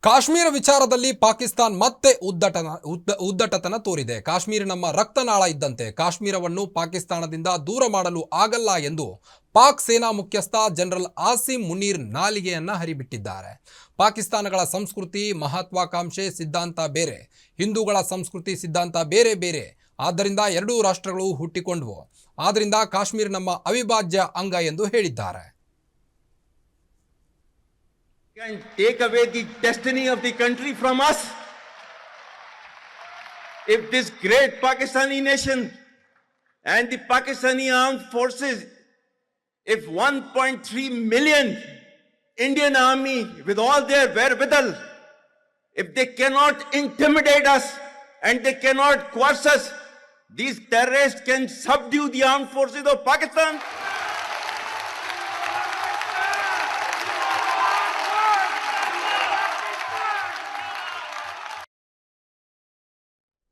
ಕಾಶ್ಮೀರ ವಿಚಾರದಲ್ಲಿ ಪಾಕಿಸ್ತಾನ್ ಮತ್ತೆ ಉದ್ದಟತನ ತೋರಿದೆ. ಕಾಶ್ಮೀರ ನಮ್ಮ ರಕ್ತನಾಳ ಇದ್ದಂತೆ, ಕಾಶ್ಮೀರವನ್ನು ಪಾಕಿಸ್ತಾನದಿಂದ ದೂರ ಮಾಡಲು ಆಗಲ್ಲ ಎಂದು ಪಾಕ್ ಸೇನಾ ಮುಖ್ಯಸ್ಥ ಜನರಲ್ ಆಸಿಮ್ ಮುನೀರ್ ನಾಲಿಗೆಯನ್ನ ಹರಿಬಿಟ್ಟಿದ್ದಾರೆ. ಪಾಕಿಸ್ತಾನಗಳ ಸಂಸ್ಕೃತಿ, ಮಹತ್ವಾಕಾಂಕ್ಷೆ, ಸಿದ್ಧಾಂತ ಬೇರೆ, ಹಿಂದೂಗಳ ಸಂಸ್ಕೃತಿ ಸಿದ್ಧಾಂತ ಬೇರೆ ಬೇರೆ. ಆದ್ದರಿಂದ ಎರಡೂ ರಾಷ್ಟ್ರಗಳು ಹುಟ್ಟಿಕೊಂಡವು. ಆದ್ದರಿಂದ ಕಾಶ್ಮೀರ ನಮ್ಮ ಅವಿಭಾಜ್ಯ ಅಂಗ ಎಂದು ಹೇಳಿದ್ದಾರೆ. Can take away the destiny of the country from us. If this great Pakistani nation and the Pakistani armed forces, if 1.3 million Indian army with all their wherewithal, if they cannot intimidate us and they cannot coerce us, these terrorists can subdue the armed forces of Pakistan.